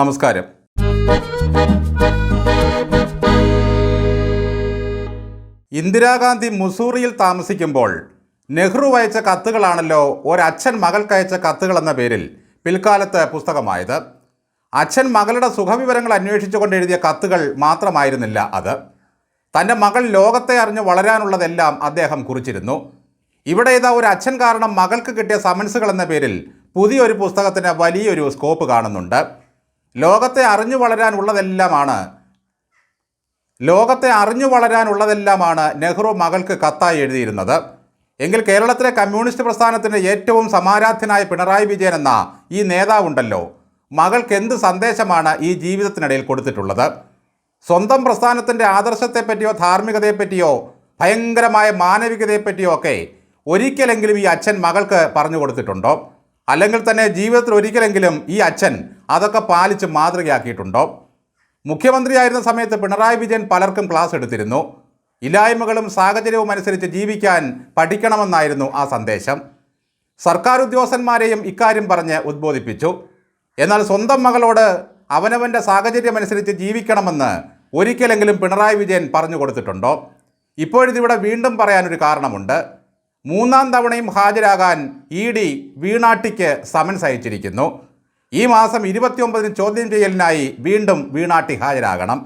നമസ്കാരം. ഇന്ദിരാഗാന്ധി മുസൂറിയിൽ താമസിക്കുമ്പോൾ നെഹ്റു അയച്ച കത്തുകളാണല്ലോ ഒരച്ഛൻ മകൾക്കയച്ച കത്തുകളെന്ന പേരിൽ പിൽക്കാലത്ത് പുസ്തകമായത്. അച്ഛൻ മകളുടെ സുഖവിവരങ്ങൾ അന്വേഷിച്ചുകൊണ്ട് എഴുതിയ കത്തുകൾ മാത്രമായിരുന്നില്ല അത്. തൻ്റെ മകൾ ലോകത്തെ അറിഞ്ഞ് വളരാനുള്ളതെല്ലാം അദ്ദേഹം കുറിച്ചിരുന്നു. ഇവിടെ ഇതാ ഒരു അച്ഛൻ കാരണം മകൾക്ക് കിട്ടിയ സമൻസുകൾ എന്ന പേരിൽ പുതിയൊരു പുസ്തകത്തിന് വലിയൊരു സ്കോപ്പ് കാണുന്നുണ്ട്. ലോകത്തെ അറിഞ്ഞു വളരാനുള്ളതെല്ലാമാണ് നെഹ്റു മകൾക്ക് കത്തായി എഴുതിയിരുന്നത്. എങ്കിൽ കേരളത്തിലെ കമ്മ്യൂണിസ്റ്റ് പ്രസ്ഥാനത്തിൻ്റെ ഏറ്റവും സമാരാധ്യനായ പിണറായി വിജയൻ എന്ന ഈ നേതാവുണ്ടല്ലോ, മകൾക്ക് എന്ത് സന്ദേശമാണ് ഈ ജീവിതത്തിനിടയിൽ കൊടുത്തിട്ടുള്ളത്? സ്വന്തം പ്രസ്ഥാനത്തിൻ്റെ ആദർശത്തെപ്പറ്റിയോ ധാർമ്മികതയെപ്പറ്റിയോ ഭയങ്കരമായ മാനവികതയെപ്പറ്റിയോ ഒക്കെ ഒരിക്കലെങ്കിലും ഈ അച്ഛൻ മകൾക്ക് പറഞ്ഞു കൊടുത്തിട്ടുണ്ടോ? അല്ലെങ്കിൽ തന്നെ ജീവിതത്തിൽ ഒരിക്കലെങ്കിലും ഈ അച്ഛൻ അതൊക്കെ പാലിച്ച് മാതൃകയാക്കിയിട്ടുണ്ടോ? മുഖ്യമന്ത്രിയായിരുന്ന സമയത്ത് പിണറായി വിജയൻ പലർക്കും ക്ലാസ് എടുത്തിരുന്നു. ഇല്ലായ്മകളും സാഹചര്യവും അനുസരിച്ച് ജീവിക്കാൻ പഠിക്കണമെന്നായിരുന്നു ആ സന്ദേശം. സർക്കാർ ഉദ്യോഗസ്ഥന്മാരെയും ഇക്കാര്യം പറഞ്ഞ് ഉദ്ബോധിപ്പിച്ചു. എന്നാൽ സ്വന്തം മകളോട് അവനവൻ്റെ സാഹചര്യമനുസരിച്ച് ജീവിക്കണമെന്ന് ഒരിക്കലെങ്കിലും പിണറായി വിജയൻ പറഞ്ഞു കൊടുത്തിട്ടുണ്ടോ? ഇപ്പോഴിതിവിടെ വീണ്ടും പറയാനൊരു കാരണമുണ്ട്. മൂന്നാം തവണയും ഹാജരാകാൻ ED വീണാട്ടിക്ക് സമൻസ് അയച്ചിരിക്കുന്നു. ഈ മാസം 29-ന് ചോദ്യം ചെയ്യലിനായി വീണ്ടും വീണാട്ടി ഹാജരാകണം.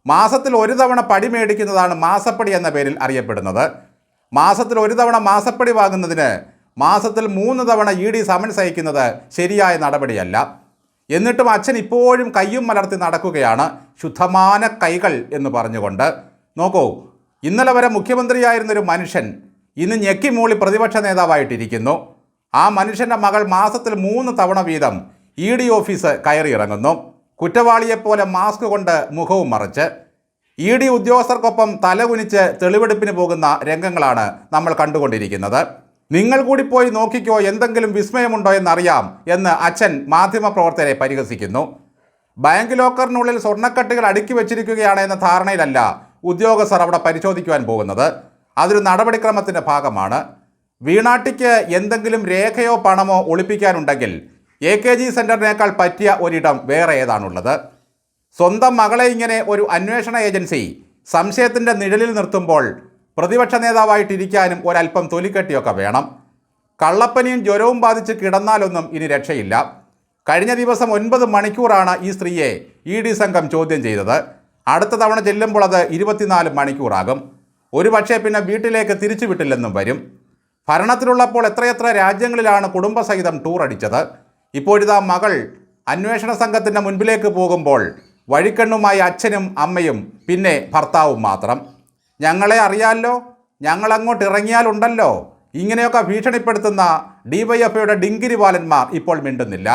മാസത്തിൽ ഒരു തവണ പടി മേടിക്കുന്നതാണ് മാസപ്പടി എന്ന പേരിൽ അറിയപ്പെടുന്നത്. മാസത്തിൽ ഒരു തവണ മാസപ്പടി വാങ്ങുന്നതിന് മാസത്തിൽ 3 തവണ ED സമൻസ് അയക്കുന്നത് ശരിയായ നടപടിയല്ല. എന്നിട്ടും അച്ഛൻ ഇപ്പോഴും കയ്യും മലർത്തി നടക്കുകയാണ്, ശുദ്ധമാന കൈകൾ എന്ന് പറഞ്ഞുകൊണ്ട്. നോക്കൂ, ഇന്നലെ വരെ മുഖ്യമന്ത്രിയായിരുന്നൊരു മനുഷ്യൻ ഇന്ന് ഞെക്കി മൂളി പ്രതിപക്ഷ നേതാവായിട്ടിരിക്കുന്നു. ആ മനുഷ്യൻ്റെ മകൾ മാസത്തിൽ 3 തവണ വീതം ED ഓഫീസ് കയറിയിറങ്ങുന്നു. കുറ്റവാളിയെപ്പോലെ മാസ്ക് കൊണ്ട് മുഖവും മറച്ച് ED ഉദ്യോഗസ്ഥർക്കൊപ്പം തലകുനിച്ച് തെളിവെടുപ്പിന് പോകുന്ന രംഗങ്ങളാണ് നമ്മൾ കണ്ടുകൊണ്ടിരിക്കുന്നത്. നിങ്ങൾ കൂടി പോയി നോക്കിക്കോ, എന്തെങ്കിലും വിസ്മയമുണ്ടോ എന്നറിയാം എന്ന് അച്ഛൻ മാധ്യമപ്രവർത്തകരെ പരിഹസിക്കുന്നു. ബാങ്ക് ലോക്കറിനുള്ളിൽ സ്വർണ്ണക്കട്ടുകൾ അടുക്കി വെച്ചിരിക്കുകയാണ് എന്ന ധാരണയിലല്ല ഉദ്യോഗസ്ഥർ അവിടെ പരിശോധിക്കുവാൻ പോകുന്നത്. അതൊരു നടപടിക്രമത്തിൻ്റെ ഭാഗമാണ്. വീണാട്ടിക്ക് എന്തെങ്കിലും രേഖയോ പണമോ ഒളിപ്പിക്കാനുണ്ടെങ്കിൽ AKG സെൻറ്ററിനേക്കാൾ പറ്റിയ ഒരിടം വേറെ ഏതാണുള്ളത്? സ്വന്തം മകളെ ഇങ്ങനെ ഒരു അന്വേഷണ ഏജൻസി സംശയത്തിൻ്റെ നിഴലിൽ നിർത്തുമ്പോൾ പ്രതിപക്ഷ നേതാവായിട്ടിരിക്കാനും ഒരല്പം തൊലിക്കെട്ടിയൊക്കെ വേണം. കള്ളപ്പനിയും ജ്വരവും ബാധിച്ച് കിടന്നാലൊന്നും ഇനി രക്ഷയില്ല. കഴിഞ്ഞ ദിവസം 9 മണിക്കൂറാണ് ഈ സ്ത്രീയെ ED സംഘം ചോദ്യം ചെയ്തത്. അടുത്ത തവണ ചെല്ലുമ്പോൾ അത് 24 മണിക്കൂറാകും. ഒരു പക്ഷേ പിന്നെ വീട്ടിലേക്ക് തിരിച്ചു വിട്ടില്ലെന്നും വരും. ഭരണത്തിലുള്ളപ്പോൾ എത്രയെത്ര രാജ്യങ്ങളിലാണ് കുടുംബസഹിതം ടൂർ അടിച്ചത്. ഇപ്പോഴിതാ മകൾ അന്വേഷണ സംഘത്തിൻ്റെ മുൻപിലേക്ക് പോകുമ്പോൾ വഴിക്കണ്ണുമായി അച്ഛനും അമ്മയും പിന്നെ ഭർത്താവും മാത്രം. ഞങ്ങളെ അറിയാമല്ലോ, ഞങ്ങളങ്ങോട്ട് ഇറങ്ങിയാലുണ്ടല്ലോ, ഇങ്ങനെയൊക്കെ ഭീഷണിപ്പെടുത്തുന്ന DYFIയുടെ ഡിങ്കിരി ബാലന്മാർ ഇപ്പോൾ മിണ്ടുന്നില്ല.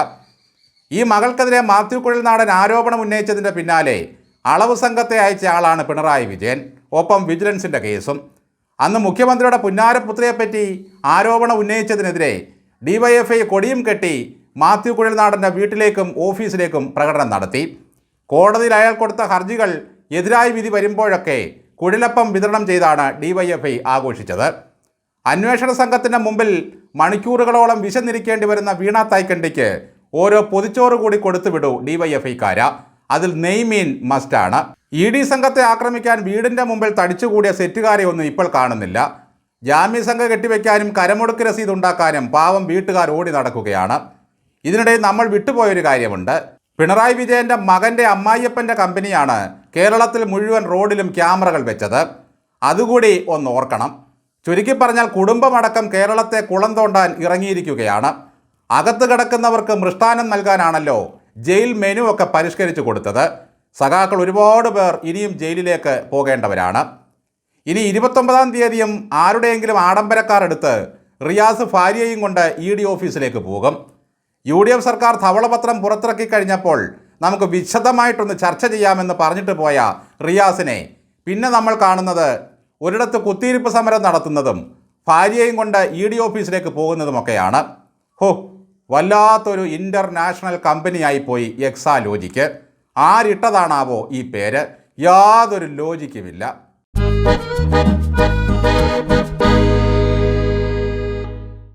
ഈ മകൾക്കെതിരെ മാത്യു കുഴൽനാടൻ ആരോപണം ഉന്നയിച്ചതിൻ്റെ പിന്നാലെ അളവ് സംഘത്തെ അയച്ച ആളാണ് പിണറായി വിജയൻ. ഒപ്പം വിജിലൻസിൻ്റെ കേസും. അന്ന് മുഖ്യമന്ത്രിയുടെ പുന്നാരപുത്രിയെപ്പറ്റി ആരോപണം ഉന്നയിച്ചതിനെതിരെ DYFI കൊടിയും കെട്ടി മാത്യു കുഴൽനാടൻ്റെ വീട്ടിലേക്കും ഓഫീസിലേക്കും പ്രകടനം നടത്തി. കോടതിയിൽ അയാൾ കൊടുത്ത ഹർജികൾ എതിരായി വിധി വരുമ്പോഴൊക്കെ കുഴലപ്പം വിതരണം ചെയ്താണ് DYFI ആഘോഷിച്ചത്. അന്വേഷണ സംഘത്തിൻ്റെ മുമ്പിൽ മണിക്കൂറുകളോളം വിശന്നിരിക്കേണ്ടി വരുന്ന വീണ തൈക്കണ്ടിക്ക് ഓരോ പൊതിച്ചോറ് കൂടി കൊടുത്തുവിടൂ DYFIക്കാര. അതിൽ നെയ്മീൻ മസ്റ്റാണ്. ED സംഘത്തെ ആക്രമിക്കാൻ വീടിൻ്റെ മുമ്പിൽ തടിച്ചുകൂടിയ സെറ്റുകാരെ ഒന്നും ഇപ്പോൾ കാണുന്നില്ല. ജാമ്യസംഘം കെട്ടിവെക്കാനും കരമുടുക്ക് രസീത് ഉണ്ടാക്കാനും പാവം വീട്ടുകാർ ഓടി നടക്കുകയാണ്. ഇതിനിടയിൽ നമ്മൾ വിട്ടുപോയൊരു കാര്യമുണ്ട്. പിണറായി വിജയൻ്റെ മകൻ്റെ അമ്മായിയപ്പൻ്റെ കമ്പനിയാണ് കേരളത്തിൽ മുഴുവൻ റോഡിലും ക്യാമറകൾ വെച്ചത്. അതുകൂടി ഒന്ന് ഓർക്കണം. ചുരുക്കി പറഞ്ഞാൽ കുടുംബമടക്കം കേരളത്തെ കുളം തോണ്ടാൻ ഇറങ്ങിയിരിക്കുകയാണ്. അകത്ത് കിടക്കുന്നവർക്ക് മൃഷ്ടാനം നൽകാനാണല്ലോ ജയിൽ മെനു ഒക്കെ പരിഷ്കരിച്ചു കൊടുത്തത്. സഖാക്കൾ ഒരുപാട് പേർ ഇനിയും ജയിലിലേക്ക് പോകേണ്ടവരാണ്. ഇനി 29-ാം തീയതിയും ആരുടെയെങ്കിലും ആഡംബരക്കാർ എടുത്ത് റിയാസ് ഭാര്യയും കൊണ്ട് ED ഓഫീസിലേക്ക് പോകും. UDF സർക്കാർ ധവളപത്രം പുറത്തിറക്കി കഴിഞ്ഞപ്പോൾ നമുക്ക് വിശദമായിട്ടൊന്ന് ചർച്ച ചെയ്യാമെന്ന് പറഞ്ഞിട്ട് പോയ റിയാസിനെ പിന്നെ നമ്മൾ കാണുന്നത് ഒരിടത്ത് കുത്തിയിരിപ്പ് സമരം നടത്തുന്നതും ഭാര്യയും കൊണ്ട് ED ഓഫീസിലേക്ക് പോകുന്നതുമൊക്കെയാണ്. വല്ലാത്തൊരു ഇൻ്റർനാഷണൽ കമ്പനിയായിപ്പോയി എക്സാലോജിക്ക്. ആരിട്ടതാണാവോ ഈ പേര്? യാതൊരു ലോജിക്കുമില്ല.